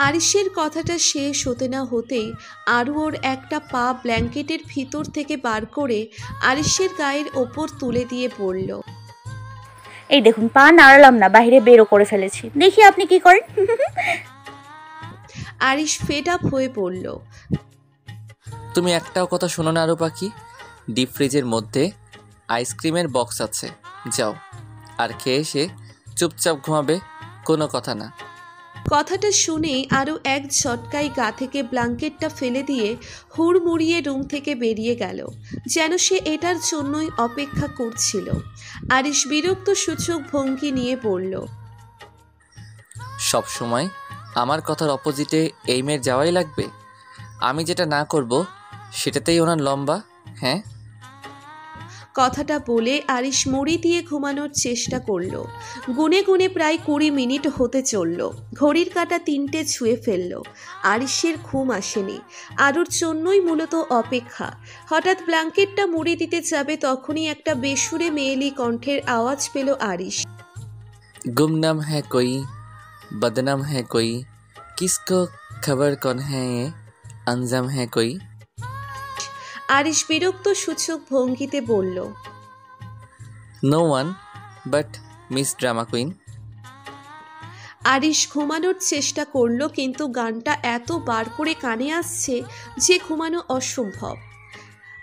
আরিশের কথাটা শেষ হতে না হতেই আরু ওর একটা পা ব্ল্যাঙ্কেটের ভিতর থেকে বার করে আরিশের গায়ের ওপর তুলে দিয়ে পড়ল, এই দেখুন, পা নাড়ালাম না, বাইরে বেরো করে ফেলেছি, দেখি আপনি কি করেন। আরিশ ফেড আপ হয়ে পড়ল। তুমি একটাও কথা শোনো না আরু পাখি। ডিপ ফ্রিজের মধ্যে আইসক্রিমের বক্স আছে, যাও আর খেয়ে এসে চুপচাপ ঘুমাবে, কোনো কথা না। কথাটা শুনেই আরও এক ঝটকায় গা থেকে ব্ল্যাঙ্কেটটা ফেলে দিয়ে হুড়মুড়িয়ে রুম থেকে বেরিয়ে গেল, যেন সে এটার জন্যই অপেক্ষা করছিল। আরিশ বিরক্ত সূচক ভঙ্গি নিয়ে পড়ল, সব সময় আমার কথার অপোজিটে এই মেয়ের যাওয়াই লাগবে? আমি যেটা না করব সেটাতেই ওনার লম্বা? হ্যাঁ। কথাটা বলে আরিশ মুড়ি দিয়ে ঘুমানোর চেষ্টা করল। গুনে গুনে প্রায় 20 মিনিট হতে চলল। ঘড়ির কাঁটা 3টে ছুঁয়ে ফেলল। আরিশের ঘুম আসেনি। আরুর জন্যই মূলত অপেক্ষা। হঠাৎ ব্ল্যাঙ্কেটটা মুড়ি দিতে যাবে তখনই একটা বেসুরে মেয়েলি কণ্ঠের আওয়াজ পেল আরিশ। गुमनाम है कोई, बदनाम है कोई, किसको खबर कौन है ये, अंजाम है कोई। আরিশ বিরক্ত সূচক ভঙ্গিতে বলল, no one but miss drama queen. Arish ঘুমানোর চেষ্টা করলো, কিন্তু গানটা এত বার করে কানে আসছে যে ঘুমানো অসম্ভব।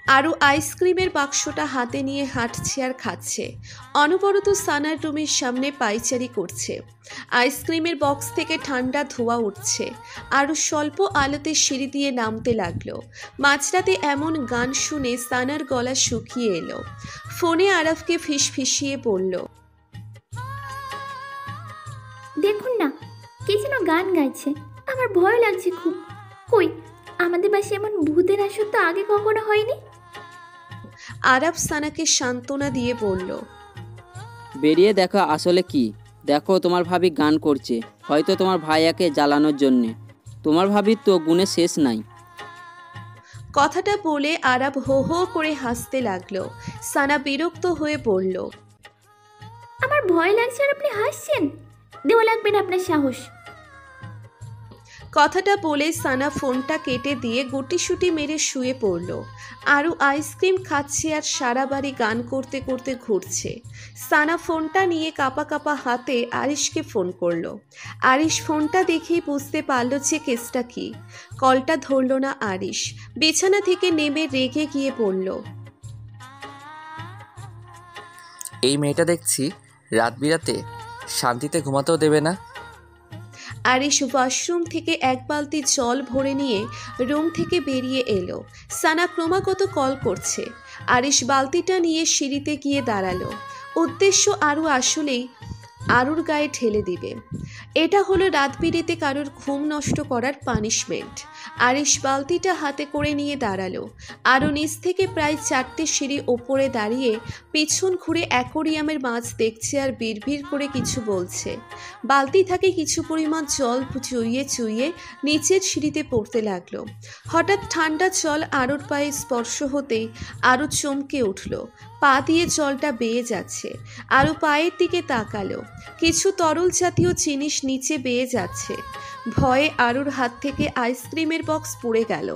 আরও আইসক্রিমের বাক্সটা হাতে নিয়ে হাঁটছে আর খাচ্ছে। অনবরত সানার রুমের সামনে পায়চারি করছে। আইসক্রিমের বক্স থেকে ঠান্ডা ধোঁয়া উঠছে। আরও স্বল্প আলোতে সিঁড়ি দিয়ে নামতে লাগলো। মাঝরাতে এমন গান শুনে সানার গলা শুকিয়ে এলো। ফোনে আরাফকে ফিসফিসিয়ে বলল, দেখুন না, কে যেন গান গাইছে, আমার ভয় লাগছে খুব। কই, আমাদের বাসায় এমন ভূতের আসর তো আগে কখনো হয়নি। আরাফ সানাকে সান্ত্বনা দিয়ে বলল, বেরিয়ে দেখো আসলে কি। দেখো, তোমার ভাবি গান করছে, হয়তো তোমার ভাইয়াকে জ্বালানোর জন্যে। তোমার ভাবির তো গুণে শেষ নাই। কথাটা বলে আরাব হো হো করে হাসতে লাগলো। সানা বিরক্ত হয়ে বলল, আমার ভয় লাগছে আর আপনি হাসছেন? দেওয়া লাগবে না আপনার সাহস। কথাটা বলে সানা ফোনটা কেটে দিয়ে গুটিসুটি মেরে শুয়ে পড়ল। আরও আইসক্রিম খাচ্ছে আর সারা বাড়ি গান করতে করতে ঘুরছে। সানা ফোনটা নিয়ে কাঁপা কাঁপা হাতে আরিশকে ফোন করলো। আরিশ ফোনটা দেখেই বুঝতে পারল যে কেসটা কি। কলটা ধরল না আরিশ। বিছানা থেকে নেমে রেগে গিয়ে পড়ল, এই মেয়েটা দেখছি রাত বিরাতে শান্তিতে ঘুমাতেও দেবে না। আরিশ ওয়াশরুম থেকে এক বালতি জল ভরে নিয়ে রুম থেকে বেরিয়ে এলো। সানা ক্রমাগত কল করছে। আরিশ বালতিটা নিয়ে সিঁড়িতে গিয়ে দাঁড়ালো। উদ্দেশ্য আরও আসলেই আরুর গায়ে ঢেলে দিবে। এটা হলো রাত বিরেতে কারোর ঘুম নষ্ট করার পানিশমেন্ট। আরিশ বালতিটা হাতে করে নিয়ে দাঁড়ালো। আরও নিচ থেকে প্রায় 4টে সিঁড়ি ওপরে দাঁড়িয়ে পিছন ঘুরে অ্যাকোরিয়ামের মাছ দেখছে আর বিড়বিড় করে কিছু বলছে। বালতি থেকে কিছু পরিমাণ জল চুইয়ে চুইয়ে নিচের সিঁড়িতে পড়তে লাগলো। হঠাৎ ঠান্ডা জল আরুর পায়ে স্পর্শ হতেই আরও চমকে উঠল। পা দিয়ে জলটা বেয়ে যাচ্ছে। আরও পায়ের দিকে তাকালো। কিছু তরল জাতীয় জিনিস নিচে বেয়ে যাচ্ছে। ভয়ে আরুর হাত থেকে আইসক্রিমের বক্স পড়ে গেল।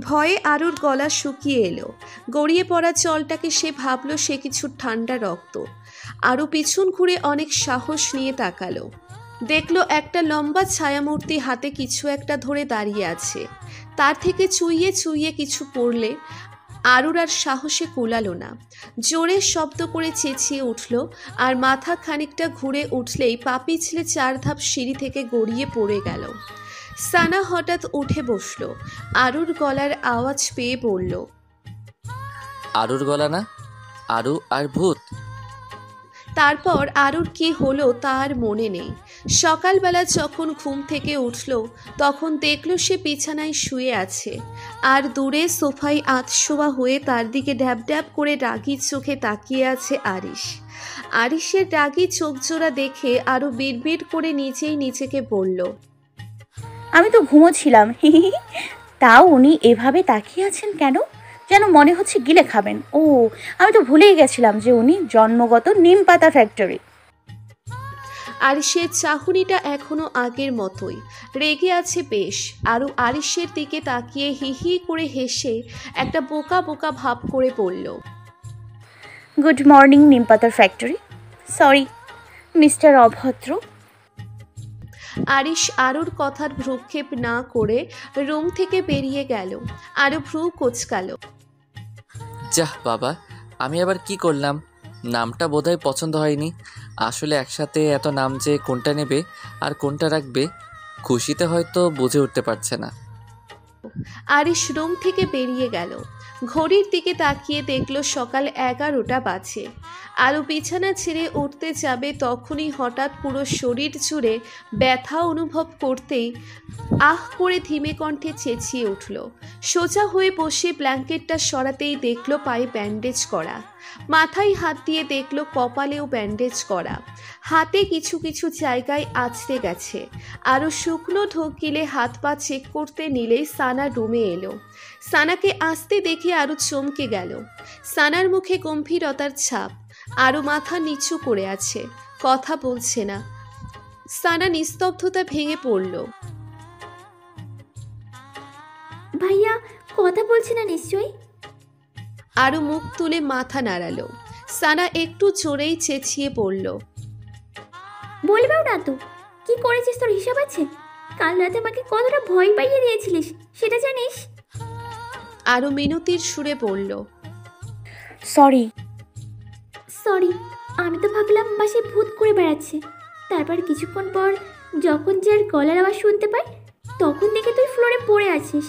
ভয়ে আরুর গলা শুকিয়ে এলো। গড়িয়ে পড়া জলটাকে সে ভাবল সে কিছু ঠান্ডা রক্ত। আরও পিছন ঘুরে অনেক সাহস নিয়ে তাকালো। দেখলো একটা লম্বা ছায়ামূর্তি হাতে কিছু একটা ধরে দাঁড়িয়ে আছে। তার থেকে চুইয়ে চুইয়ে কিছু পড়লে আরুর আর সাহসে কুলালো না। জোরে শব্দ করে চেঁচিয়ে উঠল আর মাথা খানিকটা ঘুরে উঠলেই পা পিছলে 4 ধাপ সিঁড়ি থেকে গড়িয়ে পড়ে গেল। সানা হঠাৎ উঠে বসল। আরুর গলার আওয়াজ পেয়ে বলল, আরুর গলা না, আরু আর ভূত। তারপর আরুর কি হলো তার মনে নেই। সকালবেলা যখন ঘুম থেকে উঠল তখন দেখল সে বিছানায় শুয়ে আছে আর দূরে সোফায় আধশোয়া হয়ে তার দিকে ড্যাব ড্যাব করে রাগী চোখে তাকিয়ে আছে আরিশ। আরিশের রাগী চোখজোড়া দেখে আরও বিড়বিড় করে নিজেই নিজেকে বলল, আমি তো ঘুমোচ্ছিলাম। তাও উনি এভাবে তাকিয়ে আছেন কেন? যেন মনে হচ্ছে গিলে খাবেন। ও, আমি তো ভুলেই গেছিলাম যে উনি জন্মগত নিম পাতা ফ্যাক্টরি। আরিশের চাহনিটা এখনো আগের মতোই, রেগে আছে বেশ। আরও আরিশের দিকে তাকিয়ে হি হি করে হেসে একটা বোকা বোকা ভাব করে বলল, গুড মর্নিং নিমপাতার ফ্যাক্টরি। সরি মিস্টার অভদ্র। আরিশ আরুর কথার ভ্রুক্ষেপ না করে রুম থেকে বেরিয়ে গেল। আরও ভ্রু কোচকাল। যাহ বাবা, আমি আবার কি করলাম? নামটা বোধহয় পছন্দ হয়নি। আসলে একসাথে এত নাম যে কোনটা নেবে আর কোনটা রাখবে খুশিতে হয়তো বুঝে উঠতে পারছে না। আরিশ রুম থেকে বেরিয়ে গেল। ঘড়ির দিকে তাকিয়ে দেখল সকাল 11টা বাজে। আরও বিছানা ছেড়ে উঠতে যাবে তখনই হঠাৎ পুরো শরীর জুড়ে ব্যথা অনুভব করতেই আহ করে ধীমে কণ্ঠে চেঁচিয়ে উঠল। সোজা হয়ে বসে ব্ল্যাঙ্কেটটা সরাতেই দেখল পায়ে ব্যান্ডেজ করা, মাথায় হাত দিয়ে দেখল কপালেও ব্যান্ডেজ করা, হাতে কিছু কিছু জায়গায় আছড়ে গেছে। আরও শুকনো ঢোক গিলে হাত পা চেক করতে নিলেই সানা রুমে এলো। সানাকে আসতে দেখে আরও চমকে গেল। সানার মুখে গম্ভীরতার ছাপ, আরও মাথা নিচু করে আছে, কথা বলছে না। সানা নিস্তব্ধতা ভেঙে পড়ল। ভাইয়া কথা বলছে না নিশ্চয়ই? আরও মুখ তুলে মাথা নাড়ালো। সানা একটু জোরেই চেঁচিয়ে পড়ল, বলবেও না তো? কি করেছিস তোর হিসাব আছে? কাল রাতে আমাকে কতটা ভয় পাইয়ে দিয়েছিলিস সেটা জানিস? আরও মিনতির সুরে বলল, সরি। সরি, আমি তো ভাবলাম বাসে ভূত করে বেড়াচ্ছে। তারপর কিছুক্ষণ পর যখন যার গলার আওয়াজ শুনতে পাই তখন দেখে তুই ফ্লোরে পড়ে আছিস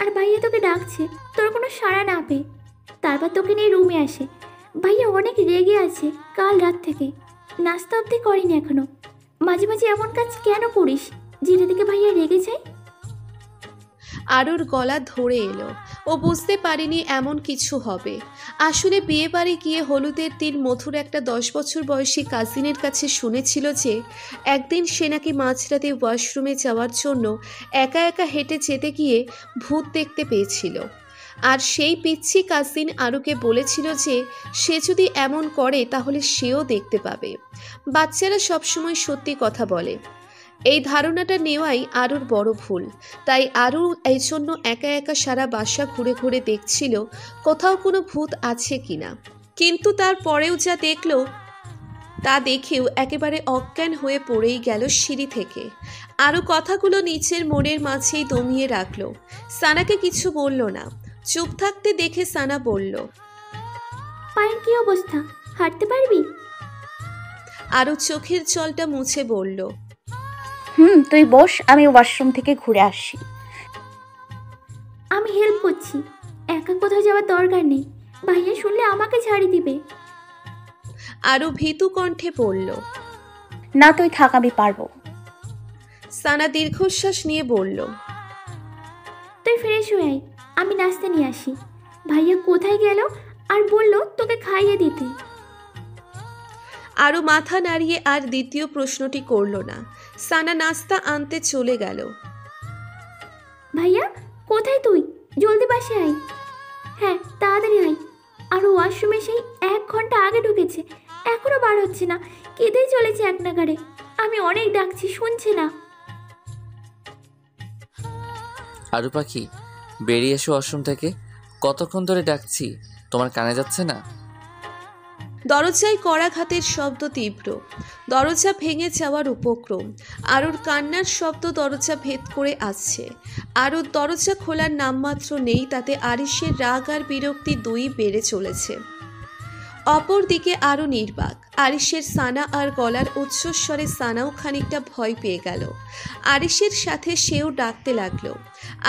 আর ভাইয়া তোকে ডাকছে, তোর কোনো সাড়া না পেয়ে। তারপর তোকে নিয়ে রুমে আসে। ভাইয়া অনেক রেগে আছে কাল রাত থেকে, নাস্তা অবধি করিনি এখনো। মাঝে মাঝে এমন কাজ কেন করিস যেটা থেকে ভাইয়া রেগে যায়? আরুর গলা ধরে এলো। ও বুঝতে পারেনি এমন কিছু হবে। আসলে বিয়ে বাড়ি গিয়ে হলুদের দিন মধুর একটা 10 বছর বয়সী কাজিনের কাছে শুনেছিল যে একদিন সে নাকি মাঝরাতে ওয়াশরুমে যাওয়ার জন্য একা একা হেঁটে যেতে গিয়ে ভূত দেখতে পেয়েছিল। আর সেই পিচ্ছি কাজিন আরুকে বলেছিল যে সে যদি এমন করে তাহলে সেও দেখতে পাবে। বাচ্চারা সবসময় সত্যি কথা বলে। এই ধারণাটা নেওয়াই আরুর বড় ভুল। তাই আরু এই জন্য একা একা সারা বাসা ঘুরে ঘুরে দেখছিল কোথাও কোনো ভূত আছে কিনা। কিন্তু তারপরেও যা দেখলো তা দেখেও একেবারে অজ্ঞান হয়ে পড়েই গেল সিঁড়ি থেকে। আরু কথাগুলো নিচের মনের মাঝেই দমিয়ে রাখলো। সানাকে কিছু বলল না। চুপ থাকতে দেখে সানা বলল, পায়ের কি অবস্থা, হাঁটতে পারবি? আরু চোখের জলটা মুছে বলল, তুই বস, আমি ওয়াশরুম থেকে ঘুরে আসি। আমি হেল্প করছি, একা কোথাও যাওয়ার দরকার নেই। ভাইয়া শুনলে আমাকে ঝাড়ি দিবে। আরু ভীতু কণ্ঠে বলল। না তুই থাক, আমি পারবো। সানা দীর্ঘশ্বাস নিয়ে বলল, তুই ফ্রেশ হয়ে আয়, আমি নাস্তা নিয়ে আসি। ভাইয়া কোথায় গেল আর বললো তোকে খাইয়ে দিতে। আরও মাথা নাড়িয়ে আর দ্বিতীয় প্রশ্নটি করল না। সানা নাস্তা আনতে চলে গেল। ভাইয়া কোথায় তুই? জলদি বাসে আয়। হ্যাঁ তাড়াতাড়ি আয়। আর ওয়াশরুমে সেই 1 ঘন্টা আগে ঢুকেছে, এখনো বার হচ্ছে না, কেঁদেই চলেছে এক নাগাড়ে। আমি অনেক ডাকছি, শুনছে না। আরু পাখি, বেরিয়ে এসো ওয়াশরুম থেকে। কতক্ষণ ধরে ডাকছি, তোমার কানে যাচ্ছে না? দরজায় কড়াঘাতের শব্দ তীব্র, দরজা ভেঙে যাওয়ার উপক্রম। আরুর কান্নার শব্দ দরজা ভেদ করে আসছে। আরুর দরজা খোলার নামমাত্র নেই, তাতে আরিশের রাগ আর বিরক্তি দুই বেড়ে চলেছে। অপরদিকে আরও নির্বাক। আরিশের সানা আর গলার উচ্চস্বরে সানাও খানিকটা ভয় পেয়ে গেল। আরিশের সাথে সেও ডাকতে লাগলো।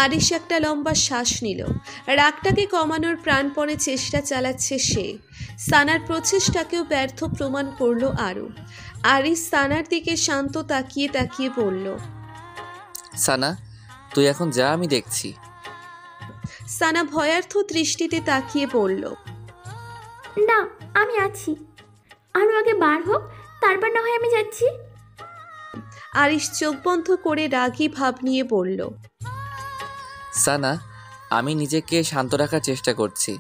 আরিশ একটা লম্বা শ্বাস নিল। রাগটাকে কমানোর প্রাণপণে চেষ্টা চালাচ্ছে সে। সানার প্রচেষ্টাকেও ব্যর্থ প্রমাণ করলো আরু। আরিশ সানার দিকে শান্ত তাকিয়ে তাকিয়ে বলল, সানা, তুই এখন যা, আমি দেখছি। সানা ভয়ার্থ দৃষ্টিতে তাকিয়ে বলল, না আমি আছি, আরও আগে বার হোক, তারপর না হয় আমি যাচ্ছি। আরিশ চোখ বন্ধ করে রাগী ভাব নিয়ে বলল, সানা, আমি নিজেকে শান্ত রাখার চেষ্টা করছি,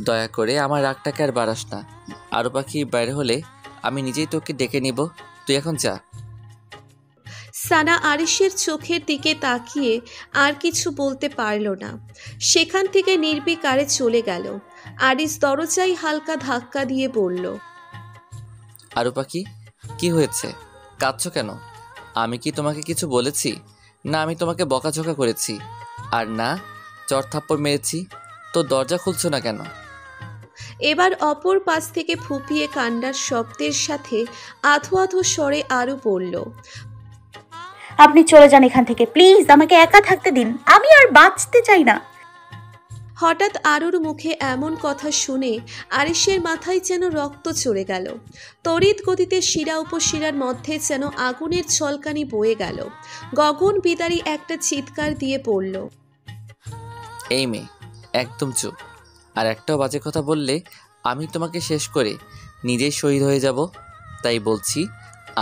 দয়া করে আমার রাগটাকে আর বাড়াস না। আরু পাখি বাইরে হলে আমি নিজেই তোকে ডেকে নিব, তুই এখন যা। সানা আরিশের চোখের দিকে তাকিয়ে আর কিছু বলতে পারল না। সেখান থেকে নির্বিকারে চলে গেল। আরিশ দরজায় হালকা ধাক্কা দিয়ে বলল, আরু পাখি, কি হয়েছে? কাঁদছো কেন? আমি কি তোমাকে কিছু বলেছি? না আমি তোমাকে বকাঝকা করেছি, আর না চড় থাপ্পড় মেরেছি? তো দরজা খুলছো না কেন? এবার অপর পাশ থেকে ফুপিয়ে কান্নার শব্দের সাথে আধো আধো স্বরে আরও বলল, আপনি চলে যান এখান থেকে প্লিজ, আমাকে একা থাকতে দিন, আমি আর বাঁচতে চাই না। হঠাৎ আরুর মুখে এমন কথা শুনে আরিশের মাথায় যেন রক্ত চড়ে গেল। তড়িৎ গতিতে শিরা উপশিরার মধ্যে যেন আগুনের ছলকানি বয়ে গেল। গগন বিদারী একটা চিৎকার দিয়ে পড়ল, এই মেয়ে, একদম চুপ। আর একটাও বাজে কথা বললে আমি তোমাকে শেষ করে নিজেই শহীদ হয়ে যাব। তাই বলছি,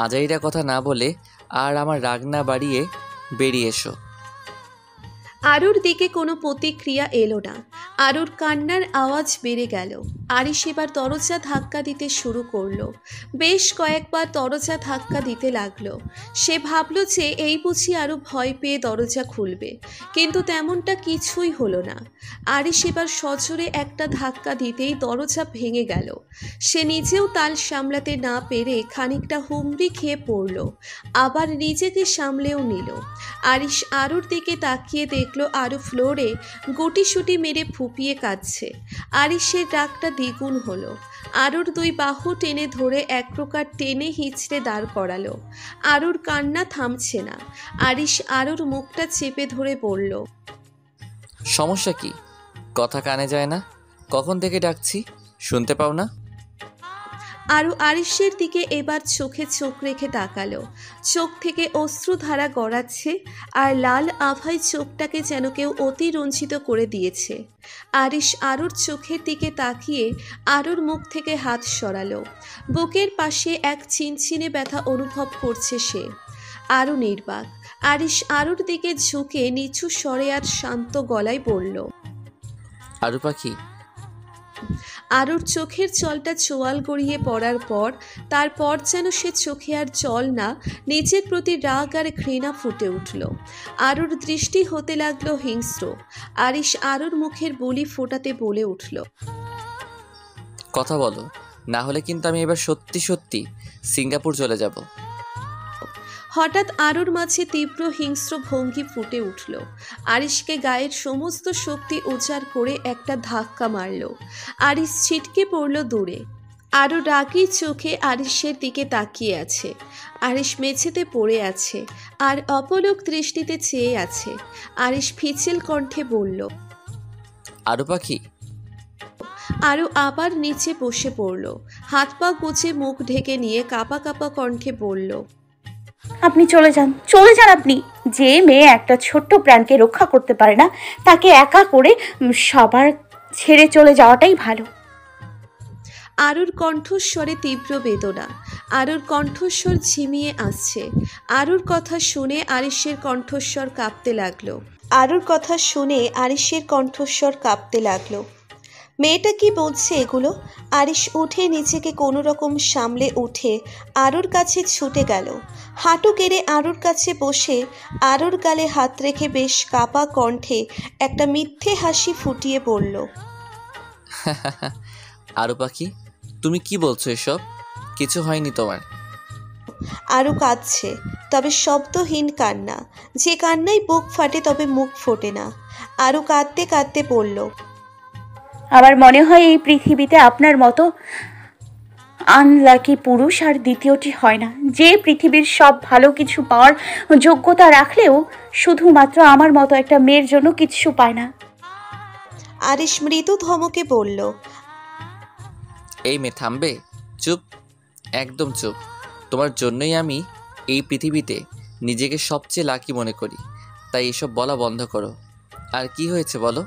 আজাইরা কথা না বলে আর আমার রাগ না বাড়িয়ে বেরিয়ে এসো। আরুর দিকে কোনো প্রতিক্রিয়া এলো না। আরুর কান্নার আওয়াজ বেড়ে গেল। আরিশ এবার দরজা ধাক্কা দিতে শুরু করলো। বেশ কয়েকবার দরজা ধাক্কা দিতে লাগলো। সে ভাবলো যে এই বুঝি আরু ভয় পেয়ে দরজা খুলবে, কিন্তু তেমনটা কিছুই হলো না। আরিশ এবার সজোরে একটা ধাক্কা দিতেই দরজা ভেঙে গেল। সে নিজেও তাল সামলাতে না পেরে খানিকটা হুমড়ি খেয়ে পড়ল, আবার নিজেকে সামলেও নিল। আরিশ আরুর দিকে তাকিয়ে দেখল আরু ফ্লোরে গুটিসুটি মেরে ফুপিয়ে কাঁদছে। আরিশের রাগটা দ্বিগুণ হলো। আরুর দুই বাহু টেনে ধরে এক প্রকার টেনে হিঁচড়ে দাঁড় করালো। আরুর কান্না থামছে না। আরিশ আরুর মুখটা চেপে ধরে বলল, সমস্যা কি? কথা কানে যায় না? কখন থেকে ডাকছি, শুনতে পাও না? আরু আরিশের দিকে এবার চোখে চোখ রেখে তাকালো। চোখ থেকে অশ্রুধারা গড়াচ্ছে, আর লাল আভায় চোখটাকে যেন কেউ অতিরঞ্জিত করে দিয়েছে। আরিশ আরুর চোখের দিকে তাকিয়ে আরুর মুখ থেকে হাত সরালো। বুকের পাশে এক চিনচিনে ব্যথা অনুভব করছে সে। আরু নির্বাক। আরিশ আরুর দিকে ঝুঁকে নিচু স্বরে আর শান্ত গলায় বলল, আরু পাখি। আরুর চোখের জলটা চোয়াল গড়িয়ে পড়ার পর তারপর যেন সে চোখে আর জল না, নিজের প্রতি রাগ আর ঘৃণা ফুটে উঠল। আরুর দৃষ্টি হতে লাগলো হিংস্র। আরিশ আরুর মুখের বুলি ফোটাতে বলে উঠল, কথা বলো, না হলে কিন্তু আমি এবার সত্যি সত্যি সিঙ্গাপুর চলে যাব। হঠাৎ আরুর মাঝে তীব্র হিংস্র ভঙ্গি ফুটে উঠল। আরিশকে গায়ের সমস্ত শক্তি উজাড় করে একটা ধাক্কা মারল। আরিশ ছিটকে পড়ল দূরে। আরু রাগী চোখে আরিশের দিকে তাকিয়ে আছে। আরিশ মেঝেতে পড়ে আছে আর অপলক দৃষ্টিতে চেয়ে আছে। আরিশ ফিচেল কণ্ঠে বলল, আরু পাখি। আরু আবার নিচে বসে পড়ল। হাত পা গুছে মুখ ঢেকে নিয়ে কাঁপা কাঁপা কণ্ঠে বলল, আপনি চলে যান, চলে যান আপনি। যে মেয়ে একটা ছোট্ট প্রাণকে রক্ষা করতে পারে না, তাকে একা করে সবার ছেড়ে চলে যাওয়াটাই ভালো। আরুর কণ্ঠস্বরে তীব্র বেদনা। আরুর কণ্ঠস্বর ঝিমিয়ে আসছে। আরুর কথা শুনে আরিশের কণ্ঠস্বর কাঁপতে লাগলো। মেয়েটা কি বলছে এগুলো? আরিশ উঠে নিজেকে কোনো রকম সামলে উঠে আরুর কাছে ছুটে গেল। হাঁটু কেড়ে আরুর কাছে বসে আরুর গালে হাত রেখে বেশ কাঁপা কণ্ঠে একটা মিথ্যে হাসি ফুটিয়ে বলল, আরু পাখি, তুমি কি বলছো এসব? কিছু হয়নি তোমার। আরু কাঁদছে, তবে শব্দহীন কান্না। যে কান্নায় বুক ফাটে তবে মুখ ফোটে না। আরু কাঁদতে কাঁদতে বলল, আমার মনে হয় এই পৃথিবীতে আপনার মতো আনলাকি পুরুষ আর দ্বিতীয়টি হয় না, যে পৃথিবীর সব ভালো কিছু পাওয়ার যোগ্যতা রাখলেও শুধুমাত্র আমার মতো একটা মেয়ের জন্য কিচ্ছু পায় না। আরিশ মৃদু ধমকে বলল, এই মেয়ে থামবে? চুপ, একদম চুপ। তোমার জন্যই আমি এই পৃথিবীতে নিজেকে সবচেয়ে লাকি মনে করি। তাই এসব বলা বন্ধ করো। আর কি হয়েছে বলো?